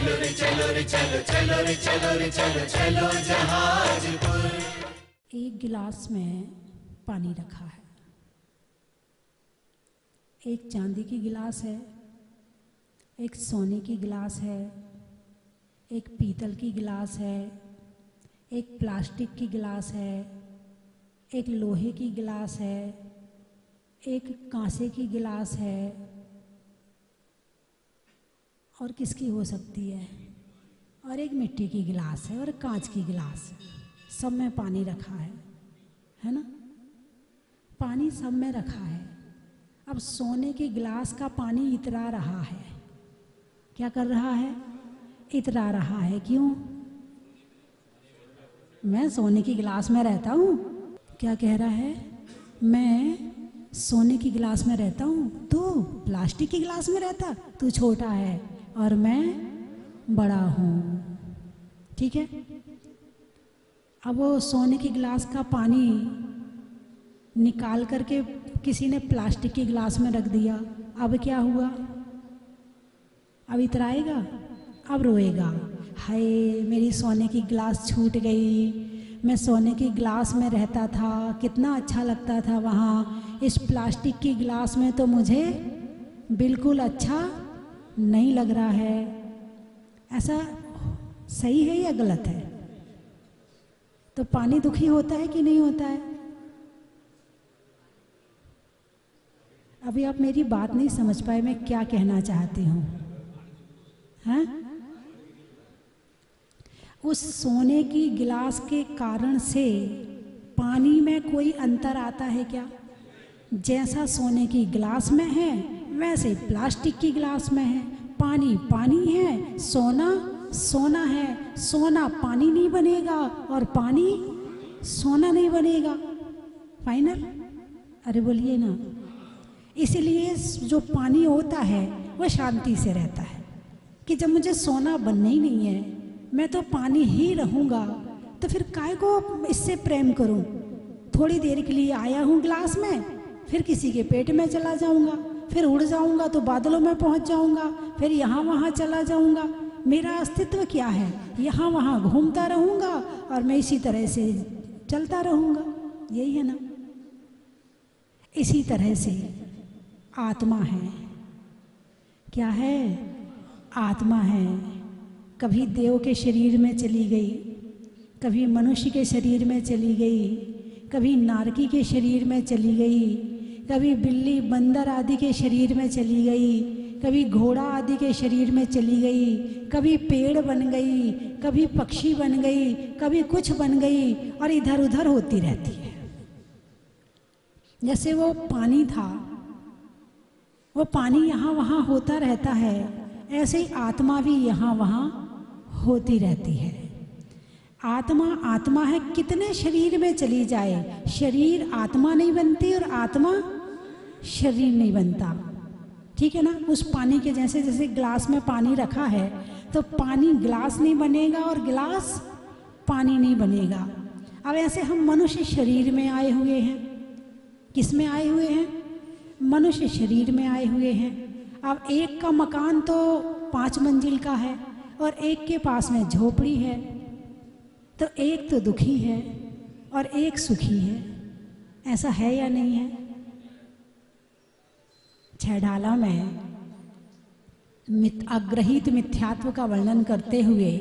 चलो रे चलो रे चलो, चलो रे चलो रे चलो, चलो जहाजपुर। एक गिलास में पानी रखा है, एक चांदी की गिलास है, एक सोने की गिलास है, एक पीतल की गिलास है, एक प्लास्टिक की गिलास है, एक लोहे की गिलास है, एक कांसे की गिलास है, और किसकी हो सकती है, और एक मिट्टी की गिलास है और कांच की गिलास है। सब में पानी रखा है ना? पानी सब में रखा है। अब सोने के गिलास का पानी इतरा रहा है। क्या कर रहा है? इतरा रहा है। क्यों? मैं सोने की गिलास में रहता हूँ। क्या कह रहा है? मैं सोने की गिलास में रहता हूँ, तू प्लास्टिक की गिलास में रहता। तू छोटा है और मैं बड़ा हूँ। ठीक है? अब वो सोने की गिलास का पानी निकाल करके किसी ने प्लास्टिक की गिलास में रख दिया। अब क्या हुआ? अब इतराएगा? अब रोएगा, हाय मेरी सोने की गिलास छूट गई, मैं सोने की गिलास में रहता था, कितना अच्छा लगता था वहाँ। इस प्लास्टिक की गिलास में तो मुझे बिल्कुल अच्छा नहीं लग रहा है। ऐसा सही है या गलत है? तो पानी दुखी होता है कि नहीं होता है? अभी आप मेरी बात नहीं समझ पाए, मैं क्या कहना चाहती हूँ। हैं? उस सोने की गिलास के कारण से पानी में कोई अंतर आता है क्या? जैसा सोने की गिलास में है वैसे प्लास्टिक की गिलास में है। पानी पानी है, सोना सोना है। सोना पानी नहीं बनेगा और पानी सोना नहीं बनेगा। फाइनल? अरे बोलिए ना। इसलिए जो पानी होता है वह शांति से रहता है कि जब मुझे सोना बनना ही नहीं है, मैं तो पानी ही रहूँगा, तो फिर काय को इससे प्रेम करूँ। थोड़ी देर के लिए आया हूँ गिलास में, फिर किसी के पेट में चला जाऊँगा, फिर उड़ जाऊँगा तो बादलों में पहुँच जाऊँगा, फिर यहाँ वहाँ चला जाऊँगा। मेरा अस्तित्व क्या है? यहाँ वहाँ घूमता रहूँगा और मैं इसी तरह से चलता रहूँगा। यही है ना? इसी तरह से आत्मा है। क्या है? आत्मा है। कभी देव के शरीर में चली गई, कभी मनुष्य के शरीर में चली गई, कभी नारकी के शरीर में चली गई, कभी बिल्ली बंदर आदि के शरीर में चली गई, कभी घोड़ा आदि के शरीर में चली गई, कभी पेड़ बन गई, कभी पक्षी बन गई, कभी कुछ बन गई और इधर उधर होती रहती है। जैसे वो पानी था, वो पानी यहाँ वहाँ होता रहता है, ऐसे ही आत्मा भी यहाँ वहाँ होती रहती है। आत्मा आत्मा है, कितने शरीर में चली जाए, शरीर आत्मा नहीं बनती और आत्मा शरीर नहीं बनता। ठीक है ना? उस पानी के जैसे जैसे गिलास में पानी रखा है तो पानी गिलास नहीं बनेगा और गिलास पानी नहीं बनेगा। अब ऐसे हम मनुष्य शरीर में आए हुए हैं। किस में आए हुए हैं? मनुष्य शरीर में आए हुए हैं। अब एक का मकान तो 5 मंजिल का है और एक के पास में झोपड़ी है, तो एक तो दुखी है और एक सुखी है। ऐसा है या नहीं है? छैढाला में अग्रहित मिथ्यात्व का वर्णन करते हुए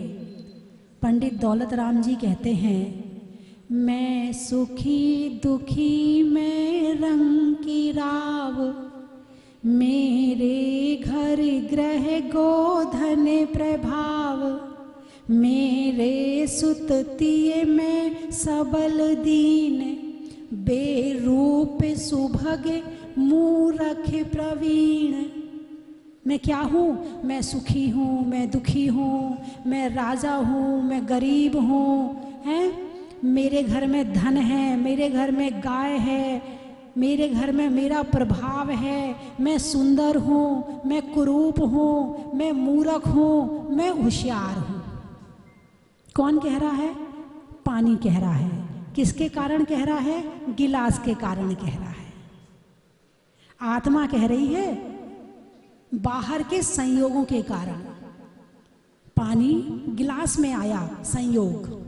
पंडित दौलत राम जी कहते हैं, मैं सुखी दुखी में रंग की राव, मेरे घर ग्रह गोधन प्रभाव, मेरे सुततिये में सबल दीन, बेरूप सुभग मूरख प्रवीण। मैं क्या हूँ? मैं सुखी हूँ, मैं दुखी हूँ, मैं राजा हूँ, मैं गरीब हूँ। हैं? मेरे घर में धन है, मेरे घर में गाय है, मेरे घर में मेरा प्रभाव है, मैं सुंदर हूँ, मैं कुरूप हूँ, मैं मूर्ख हूँ, मैं होशियार हूँ। कौन कह रहा है? पानी कह रहा है। किसके कारण कह रहा है? गिलास के कारण कह रहा है। आत्मा कह रही है बाहर के संयोगों के कारण। पानी गिलास में आया, संयोग।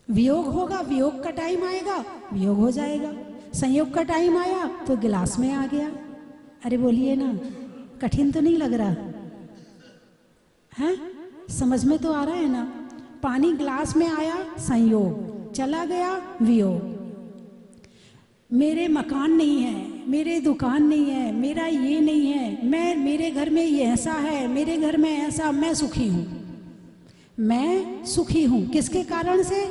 वियोग होगा, वियोग का टाइम आएगा, वियोग हो जाएगा। संयोग का टाइम आया तो गिलास में आ गया। अरे बोलिए ना, कठिन तो नहीं लग रहा है? समझ में तो आ रहा है ना? पानी गिलास में आया, संयोग, चला गया, वियोग। मेरे मकान नहीं है, मेरे दुकान नहीं है, मेरा ये नहीं है, मेरे घर में ये ऐसा है, मेरे घर में ऐसा, मैं सुखी हूं। मैं सुखी हूं किसके कारण से?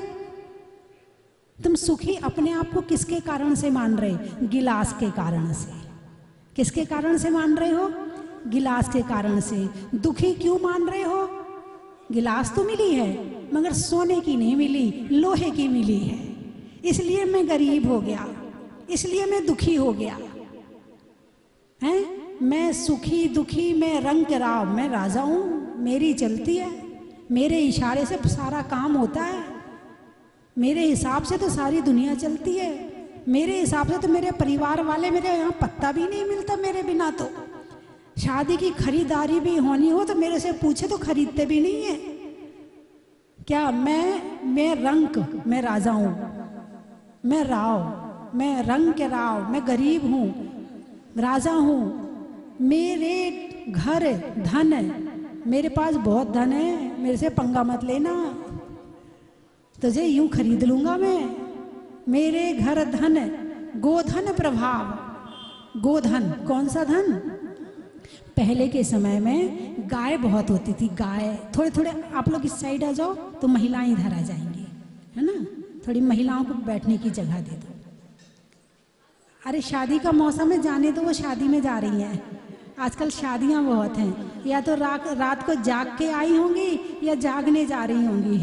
तुम सुखी अपने आप को किसके कारण से मान रहे? गिलास के कारण से। किसके कारण से मान रहे हो? गिलास के कारण से। दुखी क्यों मान रहे हो? गिलास तो मिली है मगर सोने की नहीं मिली, लोहे की मिली है। इसलिए मैं गरीब हो गया, इसलिए मैं दुखी हो गया हैं। मैं सुखी दुखी, मैं रंग राव, मैं राजा हूं, मेरी चलती है, मेरे इशारे से सारा काम होता है, मेरे हिसाब से तो सारी दुनिया चलती है, मेरे हिसाब से तो मेरे परिवार वाले, मेरे यहाँ पत्ता भी नहीं मिलता मेरे बिना। तो शादी की खरीदारी भी होनी हो तो मेरे से पूछे तो खरीदते भी नहीं है क्या? मैं रंक, मैं राजा हूं, मैं राव, मैं रंग के राव, मैं गरीब हूं, राजा हूं। मेरे घर धन है, मेरे पास बहुत धन है, मेरे से पंगा मत लेना, तुझे यूं खरीद लूंगा मैं। मेरे घर धन, गोधन प्रभाव। गोधन कौन सा धन? पहले के समय में गाय बहुत होती थी, गाय। थोड़े थोड़े आप लोग इस साइड आ जाओ तो महिलाएं इधर आ जाएंगी, है ना? थोड़ी महिलाओं को बैठने की जगह दे दो। अरे शादी का मौसम है, जाने तो वो शादी में जा रही हैं। आजकल शादियां बहुत हैं, या तो रात को जाग के आई होंगी या जागने जा रही होंगी।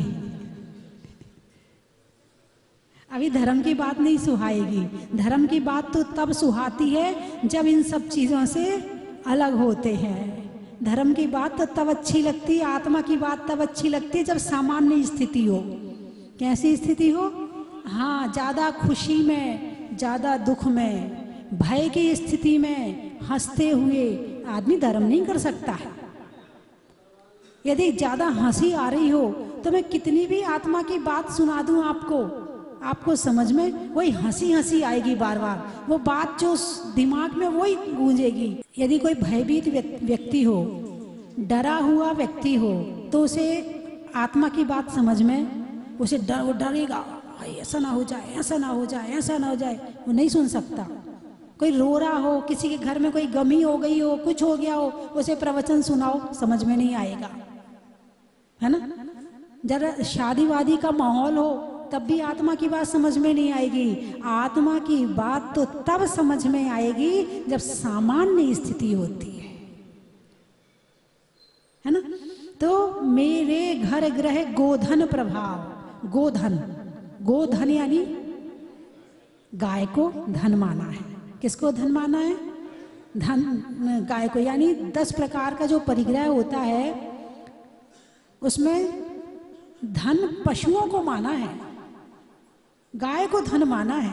अभी धर्म की बात नहीं सुहाएगी। धर्म की बात तो तब सुहाती है जब इन सब चीज़ों से अलग होते हैं। धर्म की बात तो तब अच्छी लगती है, आत्मा की बात तब अच्छी लगती है जब सामान्य स्थिति हो। कैसी स्थिति हो? हाँ, ज़्यादा खुशी में, ज़्यादा दुख में, भय की स्थिति में हंसते हुए आदमी धर्म नहीं कर सकता है। यदि ज़्यादा हंसी आ रही हो तो मैं कितनी भी आत्मा की बात सुना दूं आपको समझ में वही हंसी हंसी आएगी बार बार। वो बात जो दिमाग में वही गूंजेगी। यदि कोई भयभीत व्यक्ति हो, डरा हुआ व्यक्ति हो, तो उसे आत्मा की बात समझ में, उसे वो डरेगा, ऐसा ना हो जाए, ऐसा ना हो जाए, ऐसा ना हो जाए, वो नहीं सुन सकता। कोई रो रहा हो, किसी के घर में कोई गमी हो गई हो, कुछ हो गया हो, उसे प्रवचन सुनाओ, समझ में नहीं आएगा, है ना? जरा शादी वादी का माहौल हो तब भी आत्मा की बात समझ में नहीं आएगी। आत्मा की बात तो तब समझ में आएगी जब सामान्य स्थिति होती है ना? तो मेरे घर ग्रह गोधन प्रभाव। गोधन यानी गाय को धन माना है। किसको धन माना है? धन, गाय को। यानी 10 प्रकार का जो परिग्रह होता है उसमें धन पशुओं को माना है, गाय को धन माना है।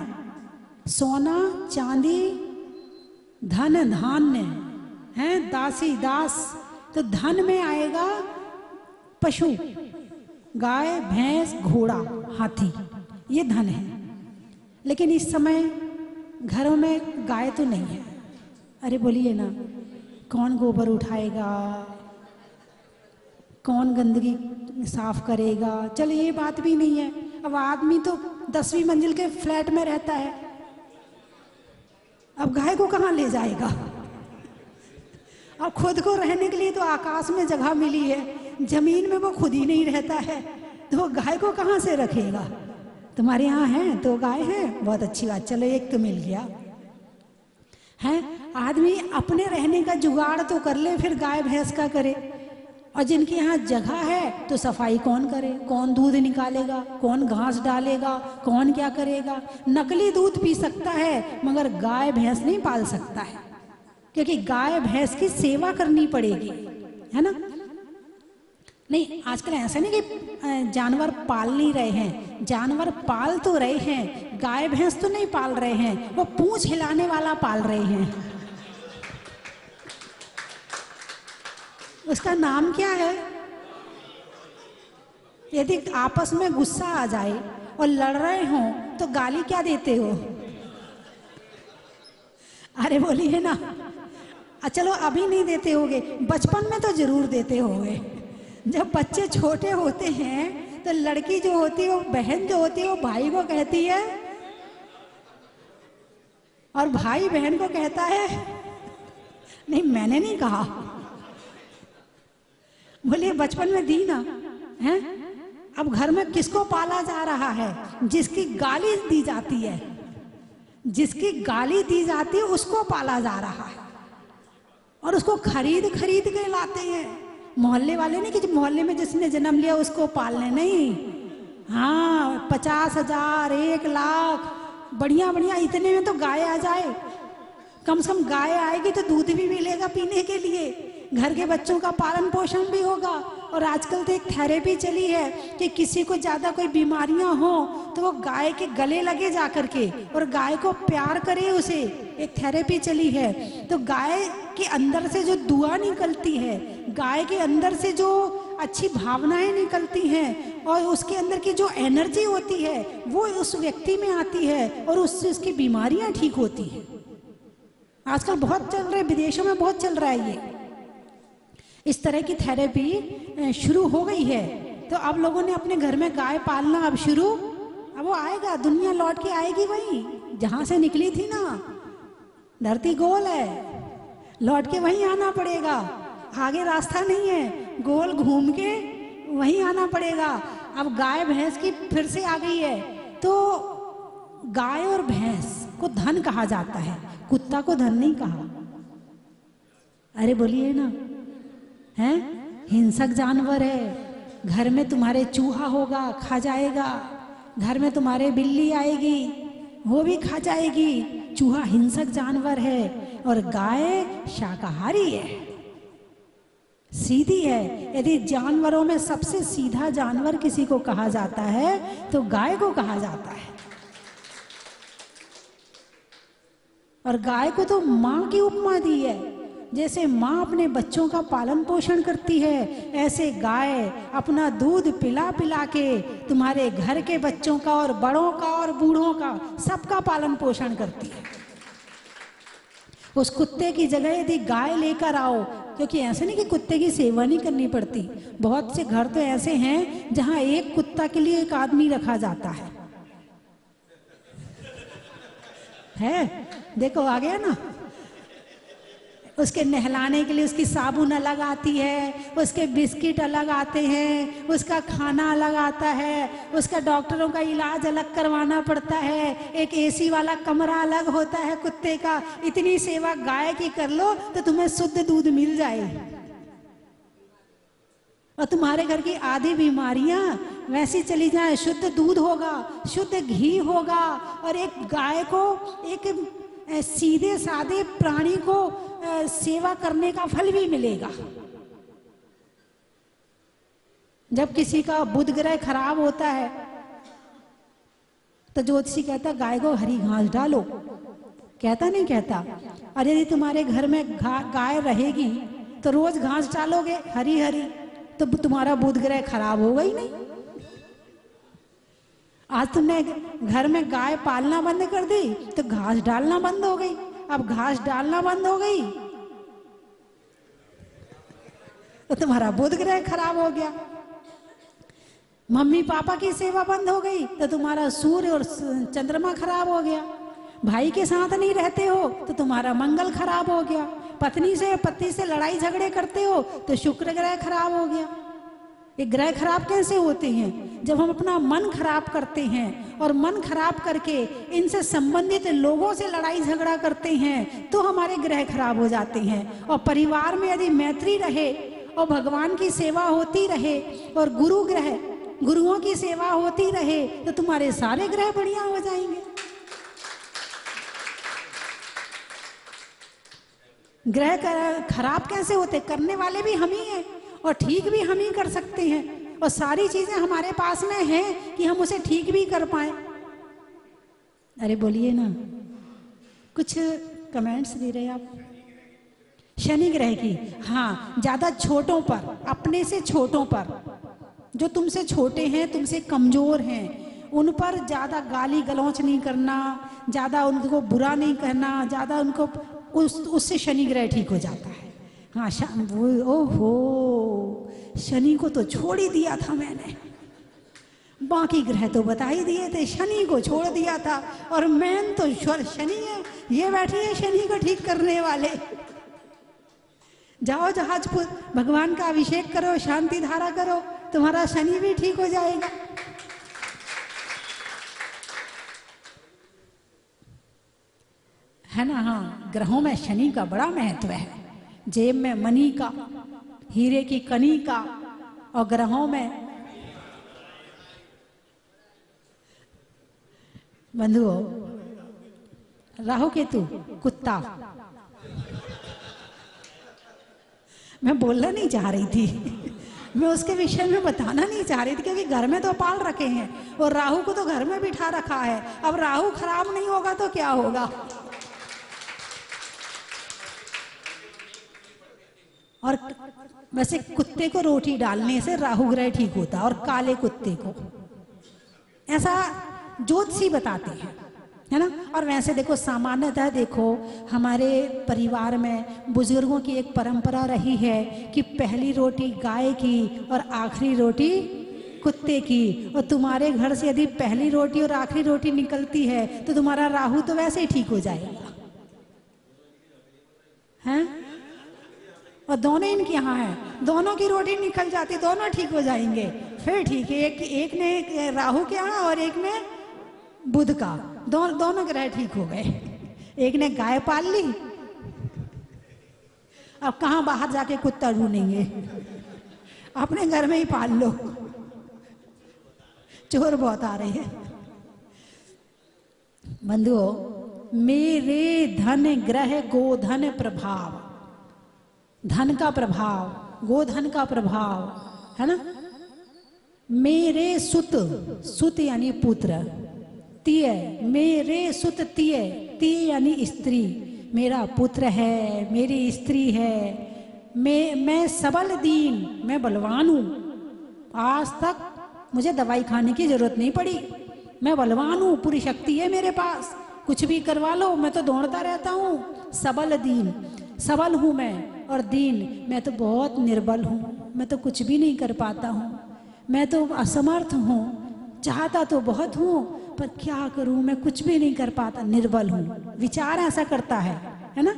सोना चांदी धन, धान्य है, दासी दास। तो धन में आएगा पशु, गाय भैंस घोड़ा हाथी, ये धन है। लेकिन इस समय घरों में गाय तो नहीं है। अरे बोलिए ना, कौन गोबर उठाएगा, कौन गंदगी साफ करेगा? चलो ये बात भी नहीं है। अब आदमी तो 10वीं मंजिल के फ्लैट में रहता है, अब गाय को कहाँ ले जाएगा? अब खुद को रहने के लिए तो आकाश में जगह मिली है, जमीन में वो खुद ही नहीं रहता है, तो वो गाय को कहाँ से रखेगा? तुम्हारे यहाँ है तो गाय है, बहुत अच्छी बात, चलो एक तो मिल गया है। आदमी अपने रहने का जुगाड़ तो कर ले, फिर गाय भैंस का करे। और जिनके यहाँ जगह है तो सफाई कौन करे? कौन दूध निकालेगा, कौन घास डालेगा, कौन क्या करेगा? नकली दूध पी सकता है मगर गाय भैंस नहीं पाल सकता है, क्योंकि गाय भैंस की सेवा करनी पड़ेगी, है ना? नहीं, आजकल ऐसा नहीं कि जानवर पाल नहीं रहे हैं, जानवर पाल तो रहे हैं, गाय भैंस तो नहीं पाल रहे हैं, वो पूंछ हिलाने वाला पाल रहे हैं। उसका नाम क्या है? यदि आपस में गुस्सा आ जाए और लड़ रहे हो तो गाली क्या देते हो? अरे बोलिए ना। चलो अभी नहीं देते होगे, बचपन में तो जरूर देते होगे। जब बच्चे छोटे होते हैं तो लड़की जो होती है, वो बहन जो होती है, वो भाई को कहती है और भाई बहन को कहता है, नहीं मैंने नहीं कहा। बोलिए बचपन में दी ना है। अब घर में किसको पाला जा रहा है? जिसकी गाली दी जाती है, जिसकी गाली दी जाती है उसको पाला जा रहा है। और उसको खरीद खरीद के लाते हैं। मोहल्ले वाले नहीं कि मोहल्ले में जिसने जन्म लिया उसको पालने, नहीं। हाँ 50,000 1,00,000 बढ़िया बढ़िया, इतने में तो गाय आ जाए। कम से कम गाय आएगी तो दूध भी मिलेगा पीने के लिए, घर के बच्चों का पालन पोषण भी होगा। और आजकल तो एक थेरेपी चली है कि किसी को ज़्यादा कोई बीमारियां हो तो वो गाय के गले लगे जा करके और गाय को प्यार करे, उसे एक थेरेपी चली है। तो गाय के अंदर से जो दुआ निकलती है, गाय के अंदर से जो अच्छी भावनाएं निकलती हैं और उसके अंदर की जो एनर्जी होती है वो उस व्यक्ति में आती है और उससे उसकी बीमारियां ठीक होती हैं। आजकल बहुत चल रहा है, विदेशों में बहुत चल रहा है ये। इस तरह की थेरेपी शुरू हो गई है। तो अब लोगों ने अपने घर में गाय पालना अब शुरू, अब वो आएगा, दुनिया लौट के आएगी वहीं जहां से निकली थी ना। धरती गोल है, लौट के वहीं आना पड़ेगा, आगे रास्ता नहीं है, गोल घूम के वहीं आना पड़ेगा। अब गाय भैंस की फिर से आ गई है। तो गाय और भैंस को धन कहा जाता है, कुत्ता को धन नहीं कहा। अरे बोलिए ना, है हिंसक जानवर है। घर में तुम्हारे चूहा होगा, खा जाएगा। घर में तुम्हारे बिल्ली आएगी, वो भी खा जाएगी। चूहा हिंसक जानवर है और गाय शाकाहारी है, सीधी है। यदि जानवरों में सबसे सीधा जानवर किसी को कहा जाता है तो गाय को कहा जाता है। और गाय को तो माँ की उपमा दी है। जैसे माँ अपने बच्चों का पालन पोषण करती है, ऐसे गाय अपना दूध पिला पिला के तुम्हारे घर के बच्चों का और बड़ों का और बूढ़ों का सबका पालन पोषण करती है। उस कुत्ते की जगह यदि गाय लेकर आओ, क्योंकि ऐसे नहीं कि कुत्ते की सेवा नहीं करनी पड़ती। बहुत से घर तो ऐसे हैं जहाँ एक कुत्ता के लिए एक आदमी रखा जाता है। देखो आ गया ना। उसके नहलाने के लिए उसकी साबुन अलग आती है, उसके बिस्किट अलग आते हैं, उसका खाना अलग आता है, उसका डॉक्टरों का इलाज अलग करवाना पड़ता है, एक एसी वाला कमरा अलग होता है कुत्ते का। इतनी सेवा गाय की कर लो तो तुम्हें शुद्ध दूध मिल जाए और तुम्हारे घर की आधी बीमारियां वैसी चली जाए। शुद्ध दूध होगा, शुद्ध घी होगा और एक गाय को, एक सीधे साधे प्राणी को सेवा करने का फल भी मिलेगा। जब किसी का बुध ग्रह खराब होता है तो ज्योतिषी कहता गाय को हरी घास डालो, कहता नहीं कहता। और यदि तुम्हारे घर में गाय रहेगी तो रोज घास डालोगे हरी हरी, तो तुम्हारा बुध ग्रह खराब होगा ही नहीं। आज तुमने घर में गाय पालना बंद कर दी तो घास डालना बंद हो गई। अब घास डालना बंद हो गई तो तुम्हारा बुध ग्रह खराब हो गया। मम्मी पापा की सेवा बंद हो गई तो तुम्हारा सूर्य और चंद्रमा खराब हो गया। भाई के साथ नहीं रहते हो तो तुम्हारा मंगल खराब हो गया। पत्नी से पति से लड़ाई झगड़े करते हो तो शुक्र ग्रह खराब हो गया। ये ग्रह खराब कैसे होते हैं? जब हम अपना मन खराब करते हैं और मन खराब करके इनसे संबंधित लोगों से लड़ाई झगड़ा करते हैं तो हमारे ग्रह खराब हो जाते हैं। और परिवार में यदि मैत्री रहे और भगवान की सेवा होती रहे और गुरुओं की सेवा होती रहे तो तुम्हारे सारे ग्रह बढ़िया हो जाएंगे। ग्रह खराब कैसे होते? करने वाले भी हम ही हैं और ठीक भी हम ही कर सकते हैं। और सारी चीजें हमारे पास में हैं कि हम उसे ठीक भी कर पाए। अरे बोलिए ना, कुछ कमेंट्स दे रहे हैं आप? शनि ग्रह की, हाँ, ज्यादा छोटों पर, अपने से छोटों पर, जो तुमसे छोटे हैं, तुमसे कमजोर हैं, उन पर ज़्यादा गाली गलौच नहीं करना, ज़्यादा उनको बुरा नहीं कहना, ज़्यादा उनको उससे शनि ग्रह ठीक हो जाता है। हाँ, ओहो, शनि को तो छोड़ ही दिया था मैंने, बाकी ग्रह तो बता ही दिए थे, शनि को छोड़ दिया था, और मैन तो शनि है, ये बैठी है शनि को ठीक करने वाले। जाओ जहाजपुर, भगवान का अभिषेक करो, शांति धारा करो, तुम्हारा शनि भी ठीक हो जाएगा। है ना? हाँ, ग्रहों में शनि का बड़ा महत्व है। जेब में मनी का, हीरे की कनी का, और ग्रहों में बंधुओं, राहु केतु कुत्ता। मैं बोलना नहीं चाह रही थी, मैं उसके विषय में बताना नहीं चाह रही थी, क्योंकि घर में तो पाल रखे हैं और राहु को तो घर में बिठा रखा है। अब राहु खराब नहीं होगा तो क्या होगा? और वैसे कुत्ते को रोटी डालने से राहु ग्रह ठीक होता है, और काले कुत्ते को, ऐसा ज्योतिषी बताते हैं, है ना? और वैसे देखो, सामान्यतः देखो, हमारे परिवार में बुजुर्गों की एक परंपरा रही है कि पहली रोटी गाय की और आखिरी रोटी कुत्ते की। और तुम्हारे घर से यदि पहली रोटी और आखिरी रोटी निकलती है तो तुम्हारा राहु तो वैसे ही ठीक हो जाएगा, हैं? और दोनों इनके यहाँ है, दोनों की रोटी निकल जाती, दोनों ठीक हो जाएंगे, फिर ठीक है। एक ने राहु के यहाँ और एक ने बुध का, दोनों ग्रह ठीक हो गए। एक ने गाय पाल ली, अब कहाँ बाहर जाके कुत्ता ढूंढेंगे, अपने घर में ही पाल लो, चोर बहुत आ रहे हैं। बंधुओं, मेरे धन ग्रह गोधन प्रभाव, धन का प्रभाव, गोधन का प्रभाव, है ना? मेरे सुत, सुत यानी पुत्र, तिय, मेरे सुत तिय, तिय यानी स्त्री, मेरा पुत्र है, मेरी स्त्री है, मैं सबल दीन, मैं बलवान हूँ, आज तक मुझे दवाई खाने की जरूरत नहीं पड़ी, मैं बलवान हूँ, पूरी शक्ति है मेरे पास, कुछ भी करवा लो, मैं तो दौड़ता रहता हूँ। सबल दीन, सबल हूँ मैं, और दीन, मैं तो बहुत निर्बल हूँ, मैं तो कुछ भी नहीं कर पाता हूँ, मैं तो असमर्थ हूँ, चाहता तो बहुत हूँ पर क्या करूँ, मैं कुछ भी नहीं कर पाता, निर्बल हूँ। विचार ऐसा करता है ना?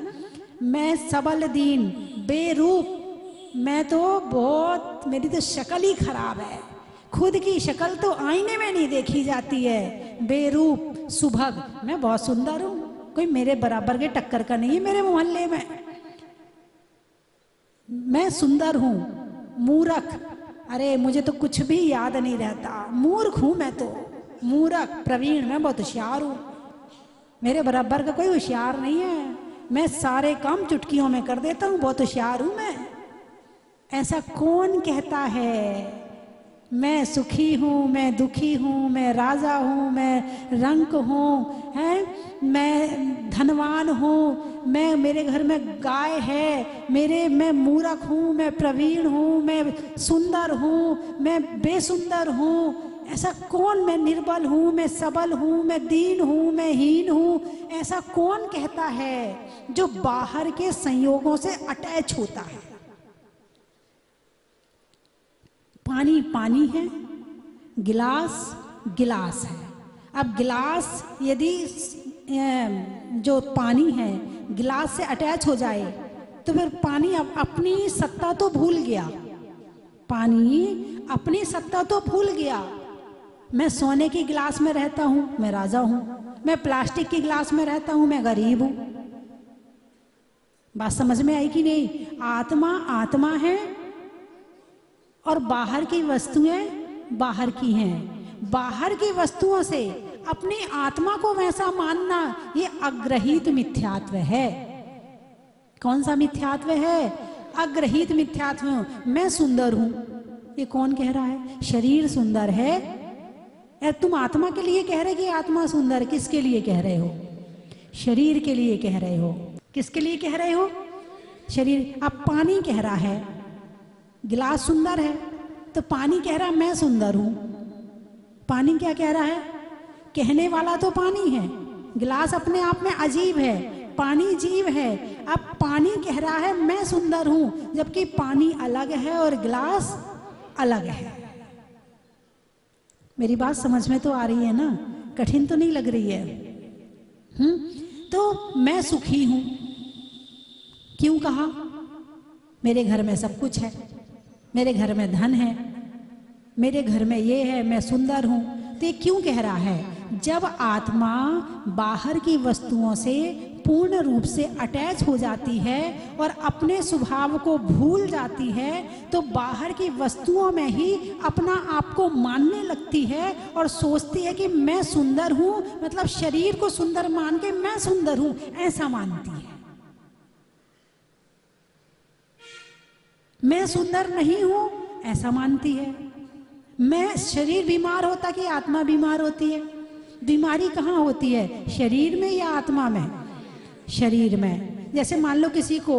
मैं सबल दीन, बेरूप, मैं तो बहुत, मेरी तो शक्ल ही खराब है, खुद की शक्ल तो आईने में नहीं देखी जाती है, बेरूप, सुभग, मैं बहुत सुंदर हूँ, कोई मेरे बराबर के टक्कर का नहीं है मेरे मोहल्ले में, मैं सुंदर हूँ। मूर्ख, अरे मुझे तो कुछ भी याद नहीं रहता, मूर्ख हूँ मैं तो, मूर्ख। प्रवीण, मैं बहुत होशियार हूँ, मेरे बराबर का कोई होशियार नहीं है, मैं सारे काम चुटकियों में कर देता हूँ, बहुत होशियार हूँ मैं। ऐसा कौन कहता है? मैं सुखी हूँ, मैं दुखी हूँ, मैं राजा हूँ, मैं रंक हूँ, हैं, मैं धनवान हूँ, मैं, मेरे घर में गाय है, मैं मूर्ख हूँ, मैं प्रवीण हूँ, मैं सुंदर हूँ, मैं बेसुंदर हूँ। ऐसा कौन? मैं निर्बल हूँ, मैं सबल हूँ, मैं दीन हूँ, मैं हीन हूँ, ऐसा कौन कहता है जो बाहर के संयोगों से अटैच होता है? पानी पानी है, गिलास गिलास है। अब गिलास यदि जो पानी है गिलास से अटैच हो जाए तो फिर पानी अपनी सत्ता तो भूल गया, पानी अपनी सत्ता तो भूल गया। मैं सोने की गिलास में रहता हूँ, मैं राजा हूँ, मैं प्लास्टिक की गिलास में रहता हूँ, मैं गरीब हूँ। बात समझ में आई कि नहीं? आत्मा आत्मा है और बाहर की वस्तुएं बाहर की हैं। बाहर की वस्तुओं से अपनी आत्मा को वैसा मानना, ये अग्रहित मिथ्यात्व है। कौन सा मिथ्यात्व है? अग्रहित मिथ्यात्व। मैं सुंदर हूं, ये कौन कह रहा है? शरीर सुंदर है। तुम आत्मा के लिए कह रहे कि आत्मा सुंदर, किसके लिए कह रहे हो? शरीर के लिए कह रहे हो। किसके लिए कह रहे हो? शरीर। अब पानी कह रहा है गिलास सुंदर है, तो पानी कह रहा मैं सुंदर हूं। पानी क्या कह रहा है? कहने वाला तो पानी है, गिलास अपने आप में अजीब है, पानी जीव है। अब पानी कह रहा है मैं सुंदर हूं, जबकि पानी अलग है और गिलास अलग है। मेरी बात समझ में तो आ रही है ना? कठिन तो नहीं लग रही है? तो मैं सुखी हूं, क्यों कहा? मेरे घर में सब कुछ है, मेरे घर में धन है, मेरे घर में ये है, मैं सुंदर हूं। तो ये क्यों कह रहा है? जब आत्मा बाहर की वस्तुओं से पूर्ण रूप से अटैच हो जाती है और अपने स्वभाव को भूल जाती है, तो बाहर की वस्तुओं में ही अपना आप को मानने लगती है और सोचती है कि मैं सुंदर हूं, मतलब शरीर को सुंदर मान के मैं सुंदर हूं, ऐसा मानती है। मैं सुंदर नहीं हूं, ऐसा मानती है। मैं शरीर बीमार होता कि आत्मा बीमार होती है? बीमारी कहाँ होती है, शरीर में या आत्मा में? शरीर में। जैसे मान लो किसी को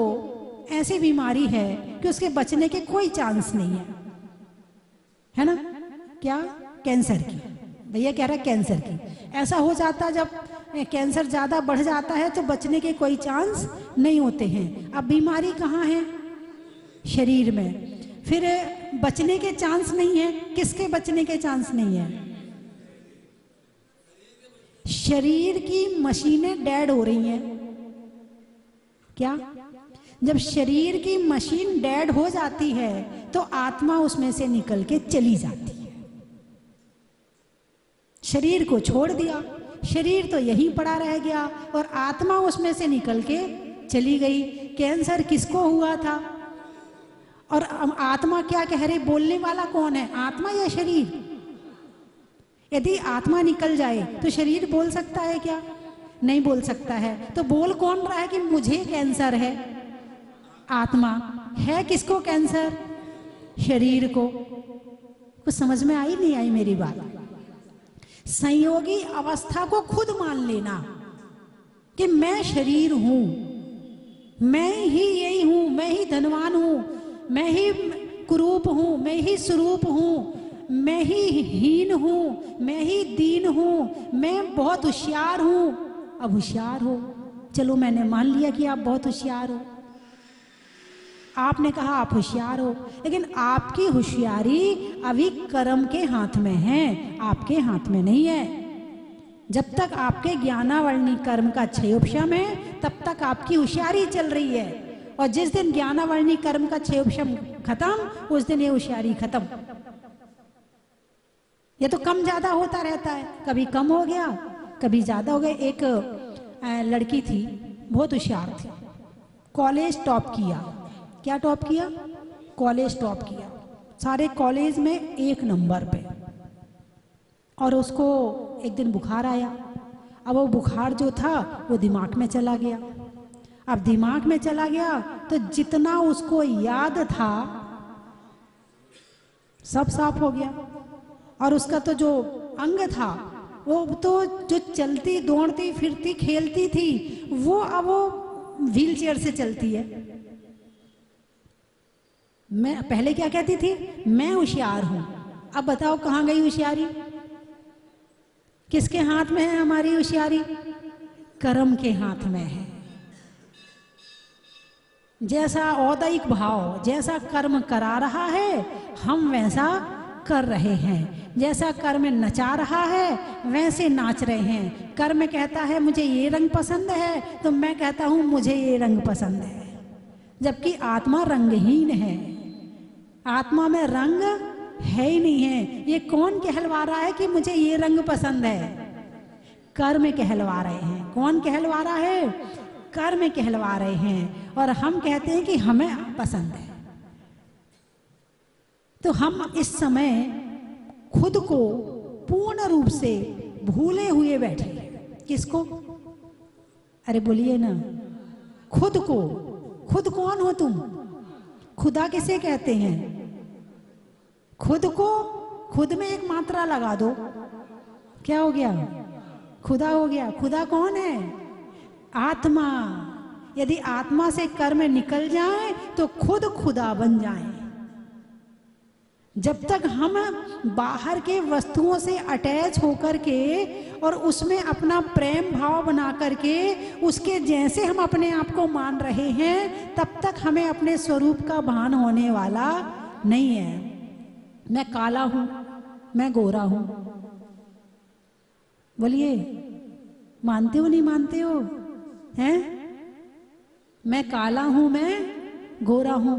ऐसी बीमारी है कि उसके बचने के कोई चांस नहीं है ना? क्या? कैंसर की। भैया कह रहा है कैंसर की। ऐसा हो जाता जब कैंसर ज़्यादा बढ़ जाता है तो बचने के कोई चांस नहीं होते हैं। अब बीमारी कहाँ है? शरीर में। फिर बचने के चांस नहीं है। किसके बचने के चांस नहीं है? शरीर की मशीनें डेड हो रही हैं। क्या? जब शरीर की मशीन डेड हो जाती है तो आत्मा उसमें से निकल के चली जाती है। शरीर को छोड़ दिया, शरीर तो यहीं पड़ा रह गया और आत्मा उसमें से निकल के चली गई। कैंसर किसको हुआ था? और आत्मा क्या कह रही? बोलने वाला कौन है, आत्मा या शरीर? यदि आत्मा निकल जाए तो शरीर बोल सकता है क्या? नहीं बोल सकता है। तो बोल कौन रहा है कि मुझे कैंसर है? आत्मा है। किसको कैंसर? शरीर को। कुछ समझ में आई नहीं आई मेरी बात? संयोगी अवस्था को खुद मान लेना कि मैं शरीर हूं, मैं ही यही हूं, मैं ही धनवान हूं, मैं ही कुरूप हूं, मैं ही स्वरूप हूं, मैं ही हीन हूं, मैं ही दीन हूं, मैं बहुत होशियार हूं। अब होशियार हो, चलो मैंने मान लिया कि आप बहुत होशियार हो, आपने कहा आप होशियार हो, लेकिन आपकी होशियारी अभी कर्म के हाथ में है, आपके हाथ में नहीं है। जब तक आपके ज्ञानावरणी कर्म का क्षयोपशम है तब तक आपकी होशियारी चल रही है, और जिस दिन ज्ञानावरणी कर्म का क्षयोपशम खत्म उस दिन ये होशियारी खत्म। ये तो कम ज्यादा होता रहता है, कभी कम हो गया कभी ज्यादा हो गया। एक लड़की थी, बहुत होशियार थी, कॉलेज टॉप किया। क्या टॉप किया? कॉलेज टॉप किया, सारे कॉलेज में 1 नंबर पे। और उसको एक दिन बुखार आया। अब वो बुखार जो था वो दिमाग में चला गया। अब दिमाग में चला गया तो जितना उसको याद था सब साफ हो गया, और उसका तो जो अंग था वो तो जो चलती दौड़ती फिरती खेलती थी वो अब वो व्हील चेयर से चलती है। मैं पहले क्या कहती थी? मैं होशियार हूं। अब बताओ कहां गई होशियारी? किसके हाथ में है हमारी होशियारी? कर्म के हाथ में है। जैसा औदैहिक भाव, जैसा कर्म करा रहा है हम वैसा कर रहे हैं, जैसा कर्म नचा रहा है वैसे नाच रहे हैं। कर्म कहता है मुझे ये रंग पसंद है तो मैं कहता हूं मुझे ये रंग पसंद है, जबकि आत्मा रंगहीन है, आत्मा में रंग है ही नहीं है। ये कौन कहलवा रहा है कि मुझे ये रंग पसंद है? कर्म कहलवा रहे हैं। कौन कहलवा रहा है? कर्म कहलवा रहे हैं, और हम कहते हैं कि हमें पसंद है। तो हम इस समय खुद को पूर्ण रूप से भूले हुए बैठे हैं। किसको? अरे बोलिए ना, खुद को। खुद कौन हो तुम? खुदा किसे कहते हैं? खुद को खुद में एक मात्रा लगा दो, क्या हो गया? खुदा हो गया। खुदा कौन है? आत्मा। यदि आत्मा से कर्म निकल जाए तो खुद खुदा बन जाए। जब तक हम बाहर के वस्तुओं से अटैच होकर के और उसमें अपना प्रेम भाव बना करके उसके जैसे हम अपने आप को मान रहे हैं, तब तक हमें अपने स्वरूप का भान होने वाला नहीं है। मैं काला हूं, मैं गोरा हूं, बोलिए मानते हो नहीं मानते हो? हैं? मैं काला हूं, मैं गोरा हूं,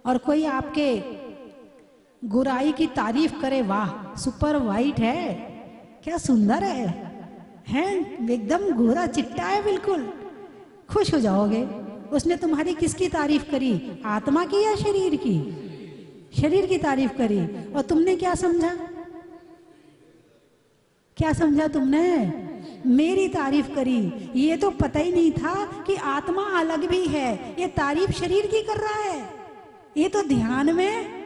और कोई आपके गोराई की तारीफ करे, वाह सुपर वाइट है, क्या सुंदर है, हैं? एकदम गोरा चिट्टा है, बिल्कुल खुश हो जाओगे। उसने तुम्हारी किसकी तारीफ करी? आत्मा की या शरीर की? शरीर की तारीफ करी। और तुमने क्या समझा? क्या समझा तुमने? मेरी तारीफ करी। ये तो पता ही नहीं था कि आत्मा अलग भी है, ये तारीफ शरीर की कर रहा है। ये तो ध्यान में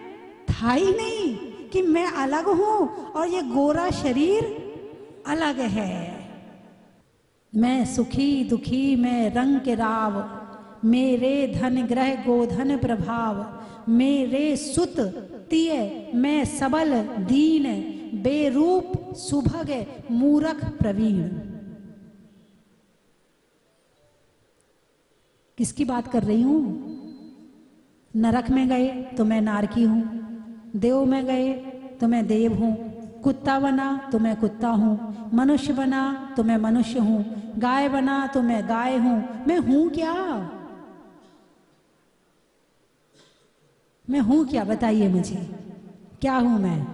था ही नहीं कि मैं अलग हूं और ये गोरा शरीर अलग है। मैं सुखी दुखी, मैं रंग के राव, मेरे धन ग्रह गोधन प्रभाव, मेरे सुत तिय, मैं सबल दीन, बेरूप सुभग मूरख प्रवीण। किसकी बात कर रही हूं? नरक में गए तो मैं नारकी हूं, देव में गए तो मैं देव हूं, कुत्ता बना तो मैं कुत्ता हूं, मनुष्य बना तो मैं मनुष्य हूं, गाय बना तो मैं गाय हूं। मैं हूं क्या? मैं हूं क्या? बताइए मुझे, क्या हूं मैं?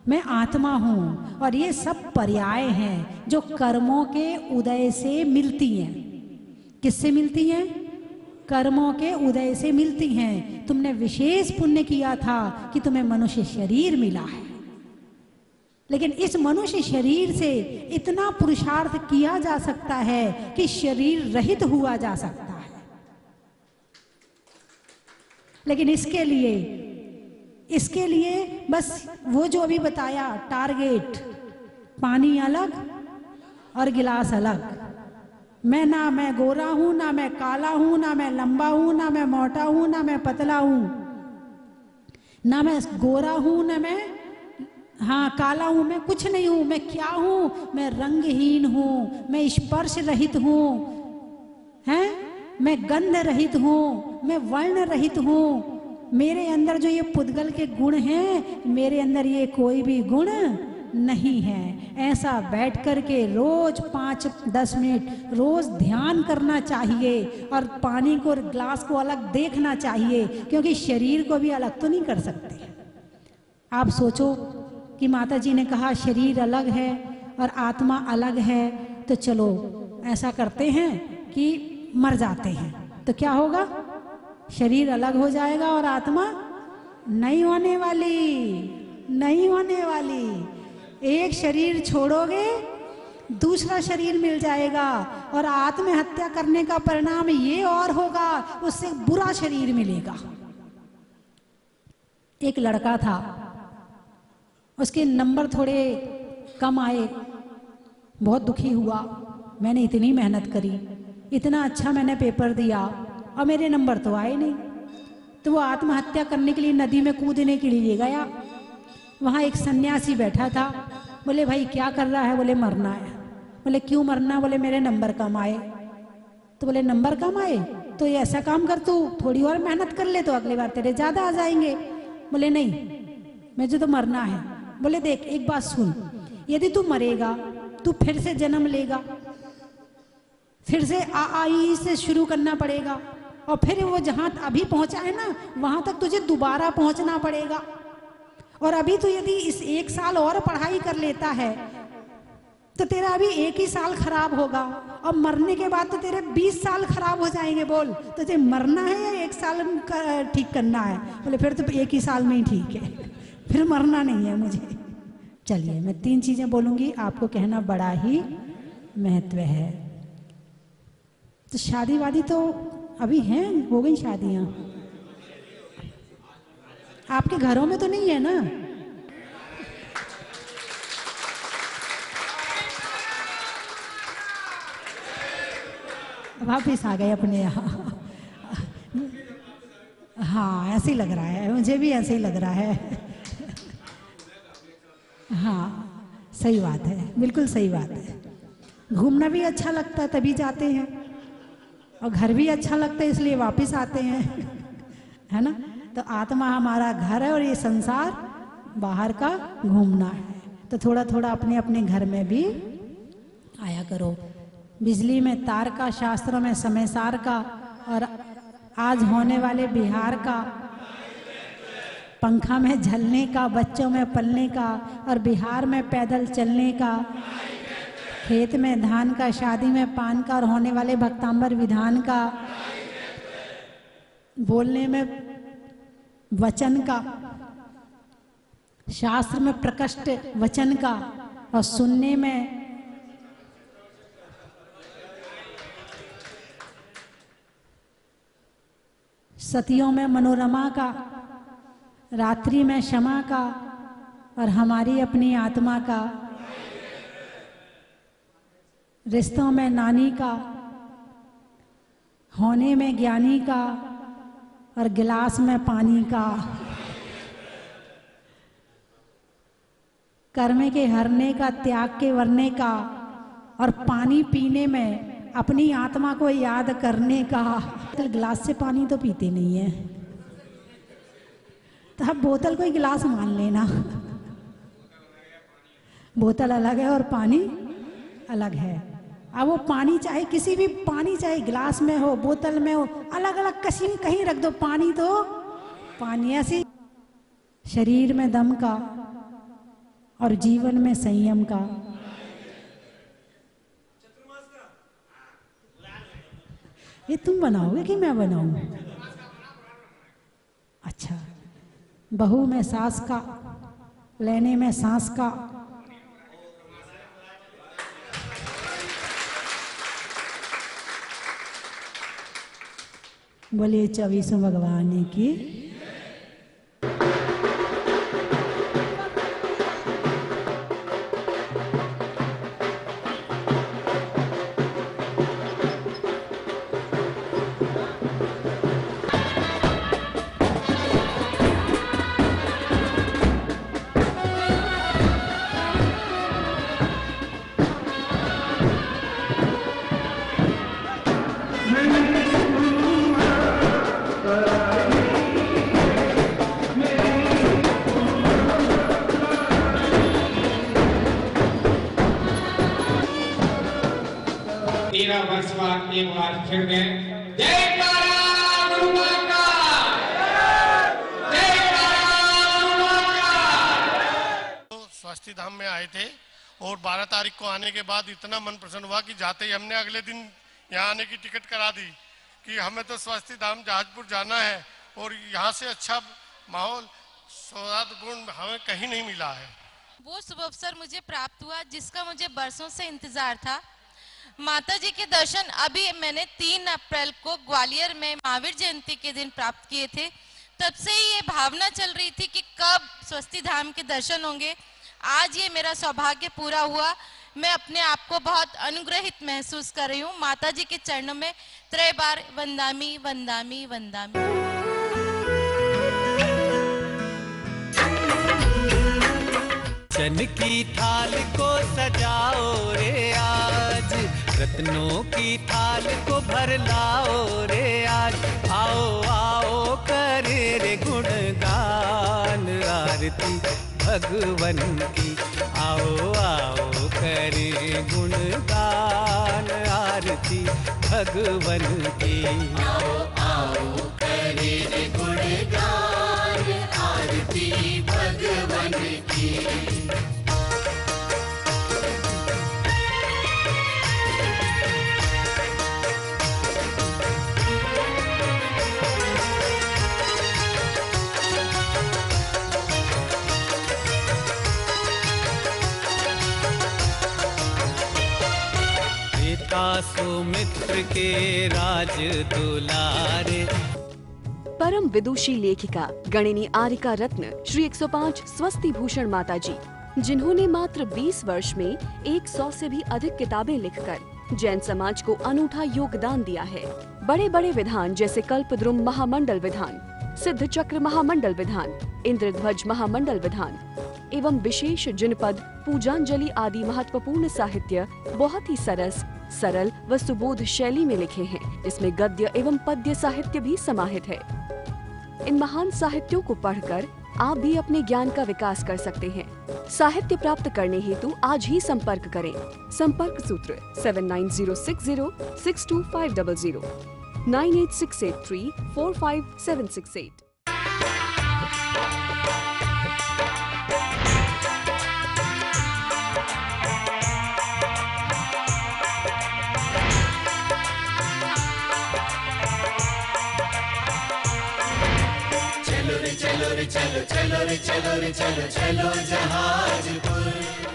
मैं आत्मा हूं। और ये सब पर्याय हैं जो कर्मों के उदय से मिलती हैं। किससे मिलती हैं? कर्मों के उदय से मिलती हैं। तुमने विशेष पुण्य किया था कि तुम्हें मनुष्य शरीर मिला है, लेकिन इस मनुष्य शरीर से इतना पुरुषार्थ किया जा सकता है कि शरीर रहित हुआ जा सकता है। लेकिन इसके लिए बस वो जो अभी बताया टारगेट, पानी अलग और गिलास अलग। मैं गोरा हूं, ना मैं काला हूं, ना मैं लंबा हूं, ना मैं मोटा हूं, ना मैं पतला हूं, ना मैं गोरा हूं, ना मैं काला हूं। मैं कुछ नहीं हूं। मैं क्या हूं? मैं रंगहीन हूं, मैं स्पर्श रहित हूं, हैं? मैं गंध रहित हूं, मैं वर्ण रहित हूं। मेरे अंदर जो ये पुद्गल के गुण हैं, मेरे अंदर ये कोई भी गुण नहीं है। ऐसा बैठ कर के रोज 5-10 मिनट रोज ध्यान करना चाहिए और पानी को, ग्लास को अलग देखना चाहिए, क्योंकि शरीर को भी अलग तो नहीं कर सकते। आप सोचो कि माता जी ने कहा शरीर अलग है और आत्मा अलग है, तो चलो ऐसा करते हैं कि मर जाते हैं, तो क्या होगा? शरीर अलग हो जाएगा और आत्मा नहीं होने वाली। एक शरीर छोड़ोगे, दूसरा शरीर मिल जाएगा, और आत्महत्या करने का परिणाम ये और होगा, उससे बुरा शरीर मिलेगा। एक लड़का था, उसके नंबर थोड़े कम आए, बहुत दुखी हुआ। मैंने इतनी मेहनत करी, इतना अच्छा मैंने पेपर दिया और मेरे नंबर तो आए नहीं। तो वो आत्महत्या करने के लिए नदी में कूदने के लिए गया। वहाँ एक सन्यासी बैठा था। बोले भाई क्या कर रहा है? बोले मरना है। बोले क्यों मरना? बोले मेरे नंबर कम आए। तो बोले नंबर कम आए तो ये ऐसा काम कर, तू थोड़ी और मेहनत कर ले तो अगली बार तेरे ज़्यादा आ जाएंगे। बोले नहीं, मुझे तो मरना है। बोले देख एक बात सुन, यदि तू मरेगा तू फिर से जन्म लेगा, फिर से आई से शुरू करना पड़ेगा, और फिर वो जहाँ अभी पहुँचा है ना वहाँ तक तुझे दोबारा पहुँचना पड़ेगा। और अभी तो यदि इस 1 साल और पढ़ाई कर लेता है तो तेरा अभी 1 ही साल खराब होगा, और मरने के बाद तो तेरे 20 साल खराब हो जाएंगे। बोल तुझे मरना है या 1 साल ठीक करना है? बोले फिर तो 1 ही साल में ही ठीक है, फिर मरना नहीं है मुझे। चलिए मैं 3 चीज़ें बोलूँगी, आपको कहना बड़ा ही महत्व है। तो शादी वादी तो अभी हैं, हो गई शादियाँ? आपके घरों में तो नहीं है ना? वापिस आ गए अपने यहाँ। हाँ ऐसे ही लग रहा है, मुझे भी ऐसे ही लग रहा है। हाँ सही बात है, बिल्कुल सही बात है। घूमना भी अच्छा लगता है तभी जाते हैं, और घर भी अच्छा लगता है इसलिए वापस आते हैं, है ना। तो आत्मा हमारा घर है और ये संसार बाहर का घूमना है। तो थोड़ा थोड़ा अपने अपने घर में भी आया करो। बिजली में तार का, शास्त्रों में समय सार का, और आज होने वाले बिहार का, पंखा में झलने का, बच्चों में पलने का, और बिहार में पैदल चलने का, खेत में धान का, शादी में पान का, और होने वाले भक्तांबर विधान का, बोलने में वचन का, शास्त्र में प्रकट वचन का, और सुनने में सतियों में मनोरमा का, रात्रि में क्षमा का, और हमारी अपनी आत्मा का, रिश्तों में नानी का, होने में ज्ञानी का, और गिलास में पानी का, कर्म के हरने का, त्याग के वरने का, और पानी पीने में अपनी आत्मा को याद करने का। तो गिलास से पानी तो पीते नहीं है, तो अब बोतल को ही गिलास मान लेना। बोतल अलग है और पानी अलग है। अब वो पानी चाहे किसी भी, पानी चाहे गिलास में हो, बोतल में हो, अलग अलग कहीं कहीं रख दो, पानी तो पानी। ऐसे शरीर में दम का और जीवन में संयम का। ये तुम बनाओगे कि मैं बनाऊं? अच्छा, बहू में सास का, लेने में सांस का, बोले 24 भगवान की। वर्ष बाद एक बार फिर मैं जयकारा गुरु मां का, जयकारा गुरु मां का। स्वस्ति धाम में आए थे और 12 तारीख को आने के बाद इतना मन प्रसन्न हुआ कि जाते ही हमने अगले दिन यहाँ आने की टिकट करा दी कि हमें तो स्वस्ति धाम जहाजपुर जाना है, और यहाँ से अच्छा माहौल, सौहार्दपूर्ण हमें कहीं नहीं मिला है। वो शुभ अवसर मुझे प्राप्त हुआ जिसका मुझे बरसों से इंतजार था। माता जी के दर्शन अभी मैंने 3 अप्रैल को ग्वालियर में महावीर जयंती के दिन प्राप्त किए थे। तब से ही ये भावना चल रही थी कि कब स्वस्ति धाम के दर्शन होंगे। आज ये मेरा सौभाग्य पूरा हुआ। मैं अपने आप को बहुत अनुग्रहित महसूस कर रही हूँ। माता जी के चरणों में 3 बार वंदामी वंदामी वंदामी। चन की थाल को सजाओ रे आज, रत्नों की थाल को भर लाओ रे आज। आओ आओ करे रे गुणगान आरती भगवन की। आओ आओ करे गुणगान आरती भगवन की। आओ आओ करे रे गुणगान आरती भगवन की। सुमित्र के राज दुलारे। परम विदुषी लेखिका गणिनी आरिका रत्न श्री 105 स्वस्ति भूषण माता जी, जिन्होंने मात्र 20 वर्ष में 100 से भी अधिक किताबें लिखकर जैन समाज को अनूठा योगदान दिया है। बड़े बड़े विधान जैसे कल्पद्रुम महामंडल विधान, सिद्ध चक्र महामंडल विधान, इंद्रध्वज महामंडल विधान एवं विशेष जनपद, पूजांजलि आदि महत्वपूर्ण साहित्य बहुत ही सरल व सुबोध शैली में लिखे हैं, जिसमें गद्य एवं पद्य साहित्य भी समाहित है। इन महान साहित्यों को पढ़कर आप भी अपने ज्ञान का विकास कर सकते हैं। साहित्य प्राप्त करने हेतु आज ही संपर्क करें। संपर्क सूत्र 7906062500 9868345768। चलो रे चलो रे चलो चलो रे चलो रे चलो चलो जहाजपुर।